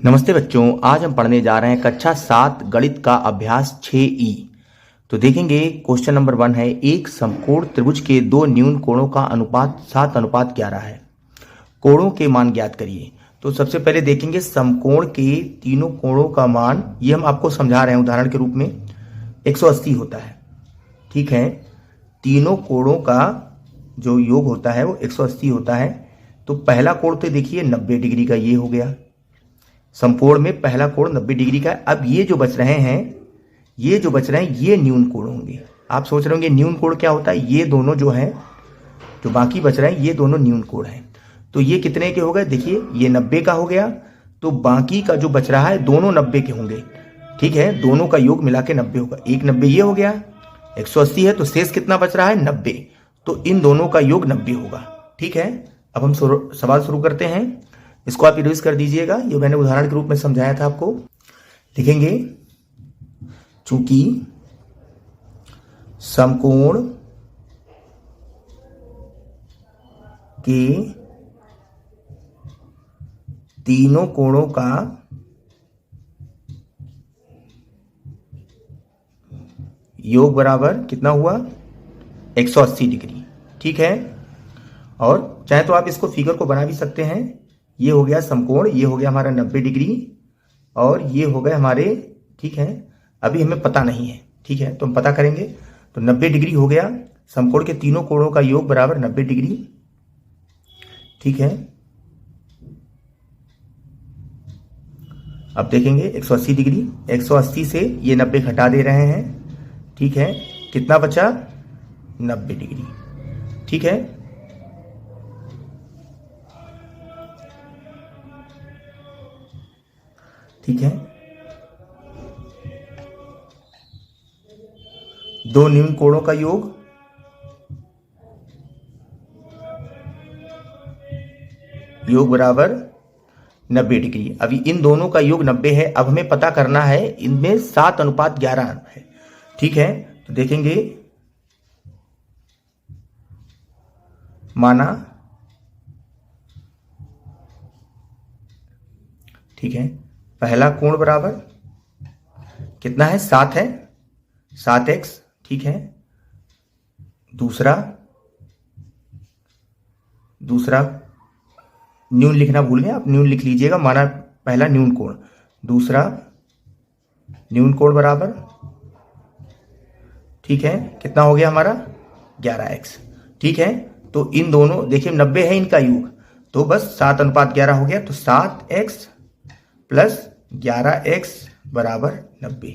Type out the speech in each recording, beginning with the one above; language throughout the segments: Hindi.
नमस्ते बच्चों, आज हम पढ़ने जा रहे हैं कक्षा 7 गणित का अभ्यास 6E। तो देखेंगे क्वेश्चन नंबर 1 है, एक समकोण त्रिभुज के दो न्यून कोणों का अनुपात 7:11 है। कोणों के मान ज्ञात करिए। तो सबसे पहले देखेंगे समकोण के तीनों कोणों का मान, ये हम आपको समझा रहे हैं उदाहरण के रूप में 180 होता है। ठीक है, तीनों कोणों का जो योग होता है वो 180 होता है। तो पहला कोण तो देखिए 90 डिग्री का ये हो गया, समकोण में पहला कोण 90 डिग्री का है। अब ये जो बच रहे हैं ये न्यून कोण होंगे। आप सोच रहे होंगे न्यून कोण क्या होता है, ये दोनों जो हैं जो बाकी बच रहे हैं ये दोनों न्यून कोण हैं। तो ये कितने के हो गए, देखिए ये 90 का हो गया, तो बाकी का जो बच रहा है दोनों 90 के होंगे। ठीक है, दोनों का योग मिला के 90 होगा। एक 90 ये हो गया, 180 है तो शेष कितना बच रहा है 90, तो इन दोनों का योग 90 होगा। ठीक है, अब हम सवाल शुरू करते हैं। इसको आप रिवाइज कर दीजिएगा, ये मैंने उदाहरण के रूप में समझाया था आपको। लिखेंगे, चूंकि समकोण के तीनों कोणों का योग बराबर कितना हुआ 180 डिग्री। ठीक है, और चाहे तो आप इसको फिगर को बना भी सकते हैं। ये हो गया समकोण, ये हो गया हमारा 90 डिग्री और ये हो गए हमारे, ठीक है, अभी हमें पता नहीं है। ठीक है, तो हम पता करेंगे। तो 90 डिग्री हो गया, समकोण के तीनों कोणों का योग बराबर 90 डिग्री। ठीक है, अब देखेंगे 180 डिग्री, 180 से ये 90 घटा दे रहे हैं। ठीक है, कितना बचा 90 डिग्री। ठीक है, ठीक है, दो न्यून कोणों का योग बराबर 90 डिग्री। अभी इन दोनों का योग 90 है। अब हमें पता करना है इनमें 7:11 है। ठीक है, तो देखेंगे, माना, ठीक है, पहला कोण बराबर कितना है 7 है, 7x। ठीक है, दूसरा न्यून लिखना भूल गए आप, न्यून लिख लीजिएगा। माना पहला न्यून कोण, दूसरा न्यून कोण बराबर, ठीक है, कितना हो गया हमारा 11x। ठीक है, तो इन दोनों देखिए 90 है इनका योग, तो बस 7:11 हो गया। तो 7x प्लस 11x बराबर 90।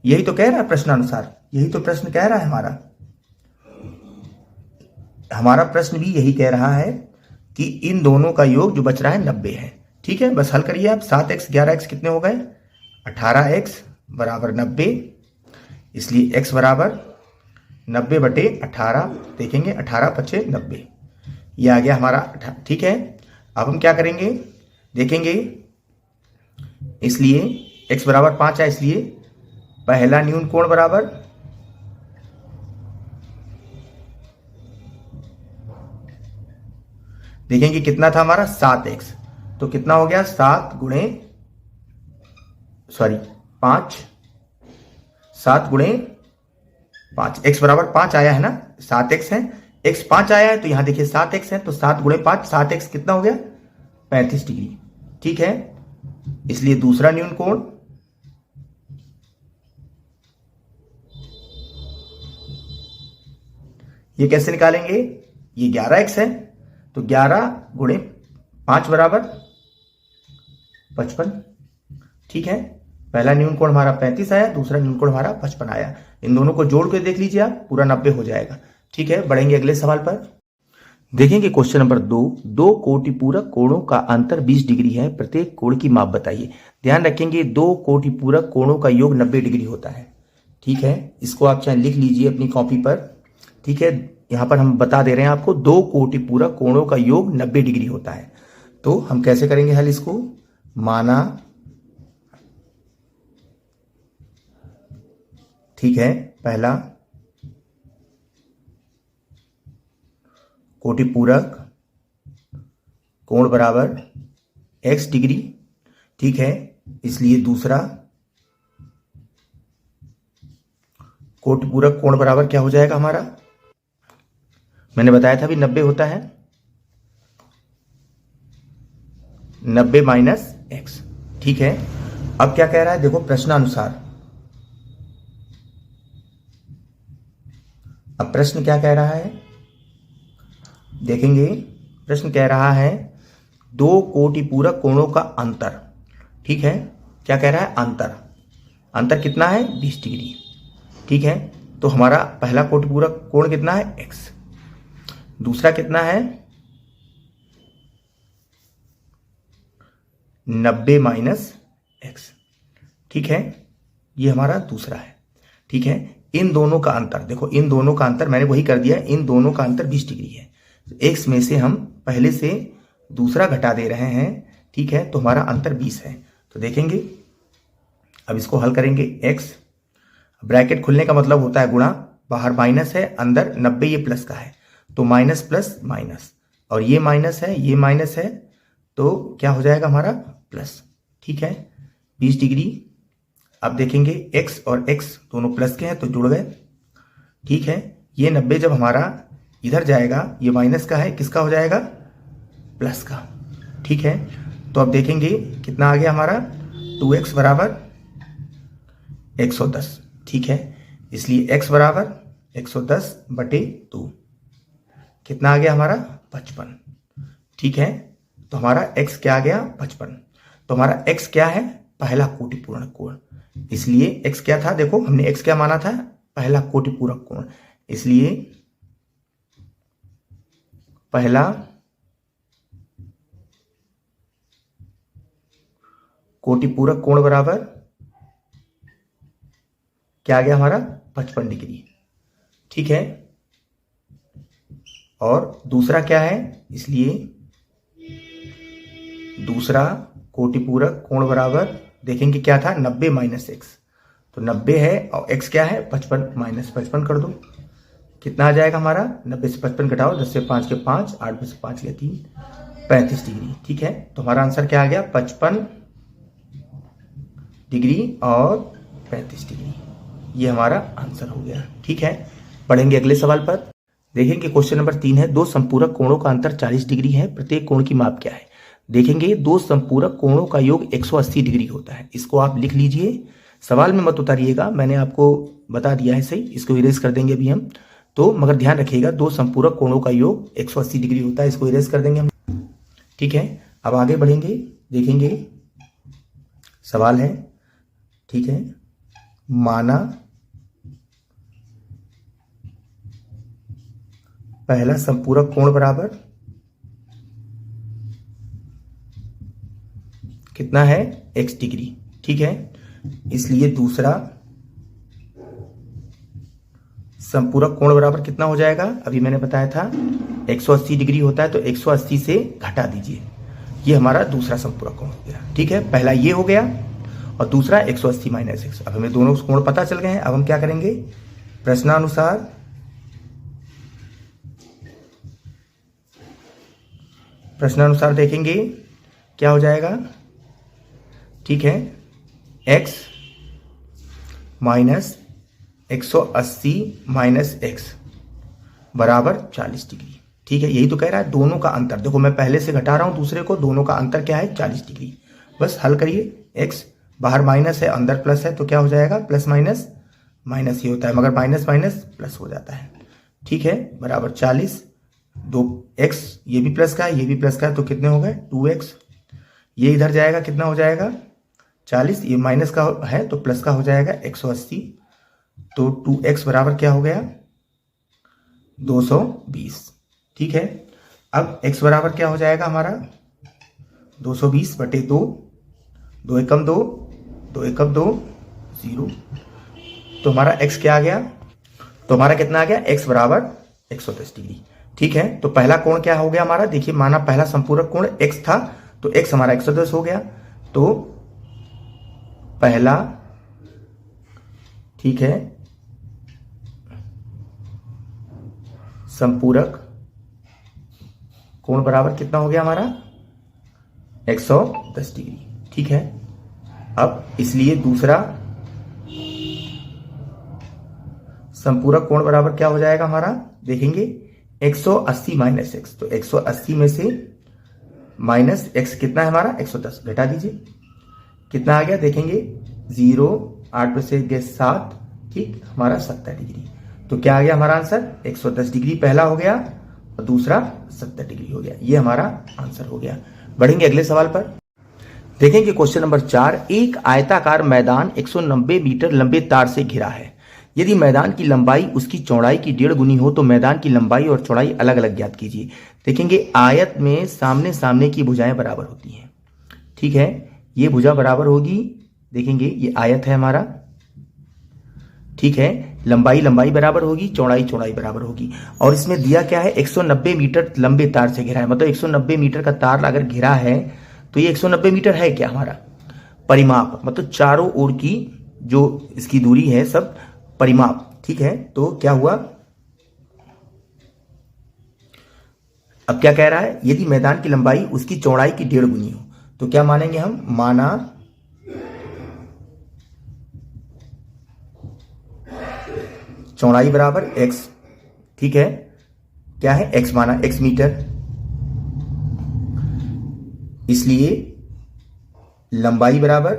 यही तो कह रहा है प्रश्नानुसार, यही तो प्रश्न कह रहा है हमारा प्रश्न भी यही कह रहा है कि इन दोनों का योग जो बच रहा है 90 है। ठीक है, बस हल करिए आप। 7x 11x कितने हो गए 18x बराबर 90, इसलिए x बराबर 90/18। देखेंगे 18 पचे 90, ये आ गया हमारा। ठीक है, अब हम क्या करेंगे, देखेंगे, इसलिए x बराबर 5 है, इसलिए पहला न्यून कोण बराबर, देखेंगे कितना था हमारा 7x, तो कितना हो गया 7 गुणे 5, x बराबर 5 आया है ना, 7x है, x 5 आया है, तो यहां देखिए 7x है, तो 7 गुणे 5, 7x कितना हो गया 35 डिग्री। ठीक है, इसलिए दूसरा न्यून कोण ये कैसे निकालेंगे, ये 11x है, तो 11 गुणे 5 बराबर 55। ठीक है, पहला न्यून कोण हमारा 35 आया, दूसरा न्यून कोण हमारा 55 आया। इन दोनों को जोड़ के देख लीजिए आप, पूरा 90 हो जाएगा। ठीक है, बढ़ेंगे अगले सवाल पर। देखेंगे क्वेश्चन नंबर 2, दो कोटिपूरक कोणों का अंतर 20 डिग्री है, प्रत्येक कोण की माप बताइए। ध्यान रखेंगे दो कोटिपूरक कोणों का योग 90 डिग्री होता है। ठीक है, इसको आप चाहे लिख लीजिए अपनी कॉपी पर। ठीक है, यहां पर हम बता दे रहे हैं आपको दो कोटिपूरक कोणों का योग 90 डिग्री होता है। तो हम कैसे करेंगे हल इसको, माना, ठीक है, पहला कोटिपूरक कोण बराबर x डिग्री। ठीक है, इसलिए दूसरा कोटि पूरक कोण बराबर क्या हो जाएगा हमारा, मैंने बताया था अभी 90 होता है, 90 माइनस एक्स। ठीक है, अब क्या कह रहा है देखो प्रश्नानुसार, अब प्रश्न क्या कह रहा है देखेंगे। प्रश्न कह रहा है दो कोटि पूरक कोणों का अंतर। ठीक है, क्या कह रहा है, अंतर, अंतर कितना है 20 डिग्री। ठीक है, तो हमारा पहला कोटि पूरक कोण कितना है x, दूसरा कितना है 90 माइनस एक्स। ठीक है, ये हमारा दूसरा है। ठीक है, इन दोनों का अंतर देखो, इन दोनों का अंतर मैंने वही कर दिया, इन दोनों का अंतर 20 डिग्री है। x में से हम पहले से दूसरा घटा दे रहे हैं। ठीक है, तो हमारा अंतर 20 है। तो देखेंगे, अब इसको हल करेंगे। x ब्रैकेट खुलने का मतलब होता है गुणा, बाहर माइनस है अंदर 90 ये प्लस का है, तो माइनस प्लस माइनस, और ये माइनस है ये माइनस है, तो क्या हो जाएगा हमारा प्लस। ठीक है, 20 डिग्री। अब देखेंगे x और x दोनों प्लस के हैं तो जुड़ गए। ठीक है, ये 90 जब हमारा इधर जाएगा, ये माइनस का है, किसका हो जाएगा प्लस का। ठीक है, तो अब देखेंगे कितना आ गया हमारा 2x बराबर 110। ठीक है, इसलिए x बराबर 110 बटे 2, कितना आ गया हमारा 55। ठीक है, तो हमारा x क्या आ गया 55। तो हमारा x क्या है, पहला कोटि पूरक कोण, इसलिए x क्या था, देखो हमने x क्या माना था, पहला कोटि पूरक कोण, इसलिए पहला कोटि पूरक कोण बराबर क्या आ गया हमारा 55 डिग्री। ठीक है, और दूसरा क्या है, इसलिए दूसरा कोटि पूरक कोण बराबर देखेंगे क्या था 90 माइनस एक्स, तो 90 है और x क्या है 55, माइनस 55 कर दो, कितना आ जाएगा हमारा 90 से 55 घटाओ, 10 से 5 के 5, 8 में से 5 के 3, 35 डिग्री। ठीक है, तो हमारा आंसर क्या आ गया 55 डिग्री और 35 डिग्री, ये हमारा आंसर हो गया। ठीक है, पढ़ेंगे अगले सवाल पर। देखेंगे क्वेश्चन नंबर 3 है, दो संपूरक कोणों का अंतर 40 डिग्री है, प्रत्येक कोण की माप क्या है। देखेंगे दो संपूरक कोणों का योग 180 डिग्री होता है, इसको आप लिख लीजिए, सवाल में मत उतारिएगा, मैंने आपको बता दिया है सही, इसको इरेज कर देंगे अभी हम, तो मगर ध्यान रखिएगा दो संपूरक कोणों का योग 180 डिग्री होता है, इसको इरेज कर देंगे हम। ठीक है, अब आगे बढ़ेंगे, देखेंगे सवाल है। ठीक है, माना पहला संपूरक कोण बराबर कितना है x डिग्री। ठीक है, इसलिए दूसरा संपूरक कोण बराबर कितना हो जाएगा, अभी मैंने बताया था 180 डिग्री होता है, तो 180 से घटा दीजिए, ये हमारा दूसरा संपूरक कोण हो गया। ठीक है, पहला ये हो गया और दूसरा 180 माइनस एक्स। अब हमें दोनों कोण पता चल गए हैं, अब हम क्या करेंगे प्रश्नानुसार देखेंगे क्या हो जाएगा। ठीक है, x माइनस 180 माइनस एक्स बराबर 40 डिग्री। ठीक है, यही तो कह रहा है दोनों का अंतर, देखो मैं पहले से घटा रहा हूं दूसरे को, दोनों का अंतर क्या है 40 डिग्री। बस हल करिए, x बाहर माइनस है अंदर प्लस है, तो क्या हो जाएगा प्लस माइनस माइनस ही होता है, मगर माइनस माइनस प्लस हो जाता है। ठीक है, बराबर 40, दो x ये भी प्लस का है ये भी प्लस का है, तो कितने हो गए 2x, ये इधर जाएगा कितना हो जाएगा 40, ये माइनस का है तो प्लस का हो जाएगा 180, तो 2x बराबर क्या हो गया 220। ठीक है, अब x बराबर क्या हो जाएगा हमारा 220 बटे 2, 2 एकम 2, 2 एकम 2, 0, तो हमारा x क्या आ गया, तो हमारा कितना आ गया x बराबर 110 डिग्री। ठीक है, तो पहला कोण क्या हो गया हमारा, देखिए माना पहला संपूरक कोण x था, तो x हमारा 110 हो गया, तो पहला ठीक है संपूरक कोण बराबर कितना हो गया हमारा 110 डिग्री। ठीक है, अब इसलिए दूसरा संपूरक कोण बराबर क्या हो जाएगा हमारा, देखेंगे 180 माइनस एक्स। तो 180 में से माइनस एक्स कितना है हमारा 110, घटा दीजिए कितना आ गया, देखेंगे 0, 8 में से 7, ठीक, हमारा 70 डिग्री। तो क्या आ गया हमारा आंसर, 110 डिग्री पहला हो गया और दूसरा 70 डिग्री हो गया। ये हमारा आंसर हो गया। बढ़ेंगे अगले सवाल पर। देखेंगे क्वेश्चन नंबर 4, एक आयताकार मैदान 190 मीटर लंबे तार से घिरा है। यदि मैदान की लंबाई उसकी चौड़ाई की 1.5 गुनी हो तो मैदान की लंबाई और चौड़ाई अलग अलग ज्ञात कीजिए। देखेंगे आयत में सामने सामने की भुजाएं बराबर होती हैं, ठीक है, ये भुजा बराबर होगी, देखेंगे ये आयत है हमारा, ठीक है, लंबाई लंबाई बराबर होगी, चौड़ाई चौड़ाई बराबर होगी। और इसमें दिया क्या है, 190 मीटर लंबे तार से घिरा है, मतलब 190 मीटर का तार अगर घिरा है तो ये 190 मीटर है क्या हमारा परिमाप, मतलब चारों ओर की जो इसकी दूरी है सब परिमाप, ठीक है। तो क्या हुआ, अब क्या कह रहा है, यदि मैदान की लंबाई उसकी चौड़ाई की 1.5 गुनी हो तो क्या मानेंगे हम, माना चौड़ाई बराबर x, ठीक है, क्या है x माना x मीटर, इसलिए लंबाई बराबर,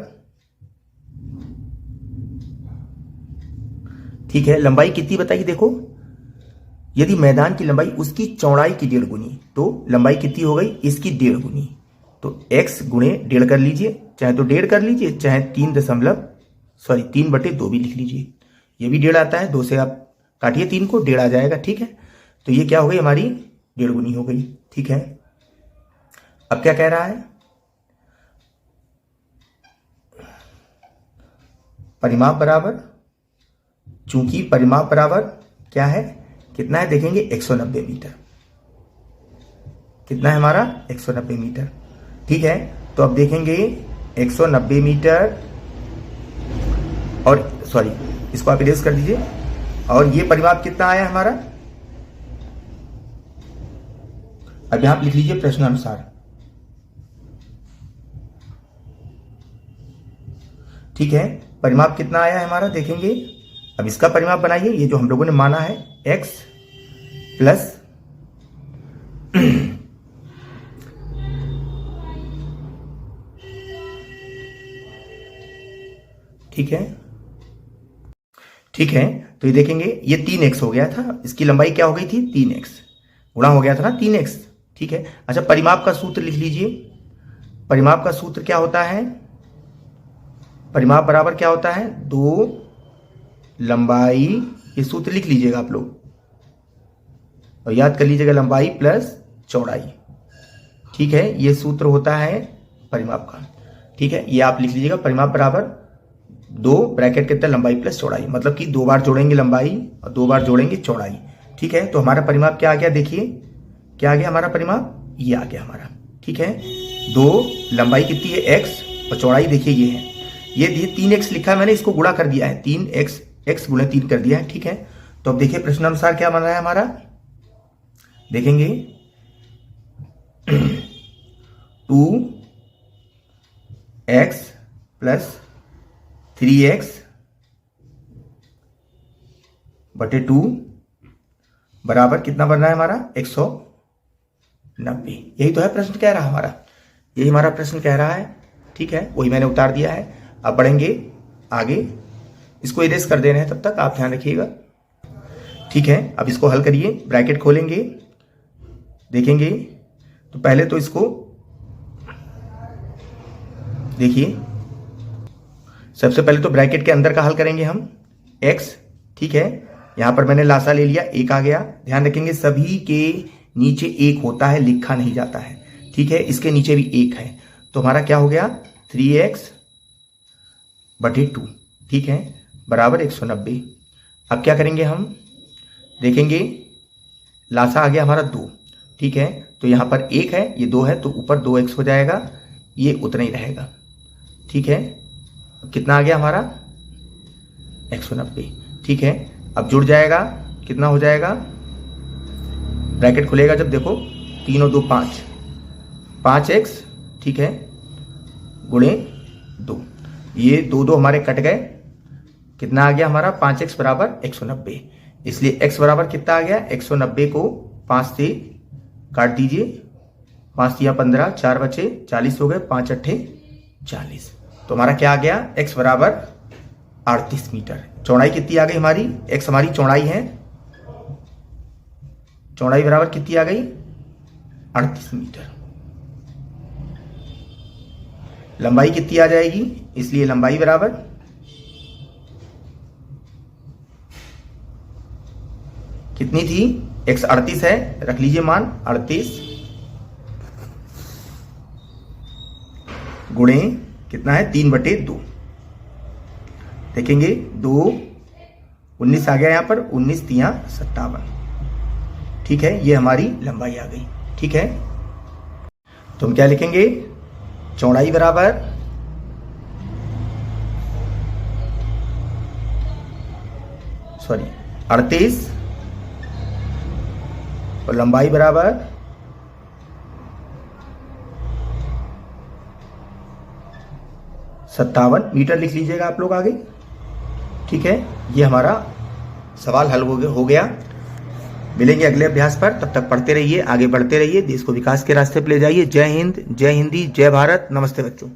ठीक है, लंबाई कितनी बताइए, देखो यदि मैदान की लंबाई उसकी चौड़ाई की 1.5 गुनी तो लंबाई कितनी हो गई, इसकी 1.5 गुनी, तो x गुणे 1.5 कर लीजिए, चाहे तो 1.5 कर लीजिए, चाहे 3/2 भी लिख लीजिए, ये भी 1.5 आता है, 2 से आप काटिए 3 को, 1.5 आ जाएगा, ठीक है। तो ये क्या हो गई हमारी 1.5 गुनी हो गई, ठीक है। अब क्या कह रहा है, परिमाप बराबर, चूंकि परिमाप बराबर क्या है, कितना है, देखेंगे 190 मीटर, कितना है हमारा 190 मीटर, ठीक है। तो अब देखेंगे 190 मीटर और सॉरी इसको आप इरेज कर दीजिए, और ये परिमाप कितना आया हमारा, अब यहां लिख लीजिए प्रश्नानुसार, ठीक है, परिमाप कितना आया है हमारा, देखेंगे अब इसका परिमाप बनाइए, ये जो हम लोगों ने माना है x प्लस ठीक है, ठीक है। तो ये देखेंगे ये 3x हो गया था, इसकी लंबाई क्या हो गई थी 3x, गुणा हो गया था ना 3x, ठीक है। अच्छा परिमाप का सूत्र लिख लीजिए, परिमाप का सूत्र क्या होता है, परिमाप बराबर क्या होता है, 2 लंबाई, ये सूत्र लिख लीजिएगा आप लोग और याद कर लीजिएगा, लंबाई प्लस चौड़ाई, ठीक है, ये सूत्र होता है परिमाप का, ठीक है, ये आप लिख लीजिएगा, परिमाप बराबर 2 ब्रैकेट के अंदर लंबाई प्लस चौड़ाई, मतलब कि 2 बार जोड़ेंगे लंबाई और 2 बार जोड़ेंगे चौड़ाई, ठीक है। तो हमारा परिमाप क्या आ गया, देखिए क्या आ गया हमारा परिमाप, ये आ गया हमारा, ठीक है। 2 लंबाई कितनी है x और चौड़ाई देखिए ये है, ये 3x लिखा है मैंने, इसको गुणा कर दिया है, 3x x गुणे 3 कर दिया है, ठीक है। तो अब देखिए प्रश्नानुसार क्या बन रहा है हमारा, देखेंगे 2x प्लस 3x बटे 2 बराबर कितना बन रहा है हमारा 190, यही तो है प्रश्न कह रहा है हमारा, यही हमारा प्रश्न कह रहा है, ठीक है, वही मैंने उतार दिया है। अब बढ़ेंगे आगे, इसको इरेज कर दे रहे हैं, तब तक आप ध्यान रखिएगा, ठीक है। अब इसको हल करिए, ब्रैकेट खोलेंगे, देखेंगे तो पहले तो इसको देखिए, सबसे पहले तो ब्रैकेट के अंदर का हल करेंगे हम x, ठीक है, यहां पर मैंने लासा ले लिया, 1 आ गया, ध्यान रखेंगे सभी के नीचे 1 होता है, लिखा नहीं जाता है, ठीक है, इसके नीचे भी 1 है, तो हमारा क्या हो गया 3x बटे 2, ठीक है, बराबर 190। अब क्या करेंगे हम, देखेंगे लासा आ गया हमारा 2, ठीक है, तो यहां पर 1 है, ये 2 है, तो ऊपर 2x हो जाएगा, ये उतना ही रहेगा, ठीक है। कितना आ गया हमारा 190, ठीक है। अब जुड़ जाएगा, कितना हो जाएगा, ब्रैकेट खुलेगा जब, देखो 3 और 2 5, 5x, ठीक है, गुणे 2, ये दो दो हमारे कट गए, कितना आ गया हमारा 5x बराबर 190। इसलिए x बराबर कितना आ गया 190 को 5 से काट दीजिए, 5 तिया 15, 4 बचे 40 हो गए, 5 अट्ठे 40। तो हमारा क्या आ गया x बराबर 38 मीटर। चौड़ाई कितनी आ गई हमारी, x हमारी चौड़ाई है, चौड़ाई बराबर कितनी आ गई 38 मीटर। लंबाई कितनी आ जाएगी, इसलिए लंबाई बराबर कितनी थी, x 38 है, रख लीजिए मान 38 गुणे कितना है 3/2। देखेंगे 2 19 आ गया यहां पर, 19 तिया 57। ठीक है, ये हमारी लंबाई आ गई। ठीक है, तो हम क्या लिखेंगे, चौड़ाई बराबर सॉरी 38 और लंबाई बराबर 57 मीटर लिख लीजिएगा आप लोग आगे। ठीक है, ये हमारा सवाल हल हो गया। मिलेंगे अगले अभ्यास पर, तब तक पढ़ते रहिए, आगे बढ़ते रहिए, देश को विकास के रास्ते पर ले जाइए। जय हिंद, जय हिंदी, जय भारत। नमस्ते बच्चों।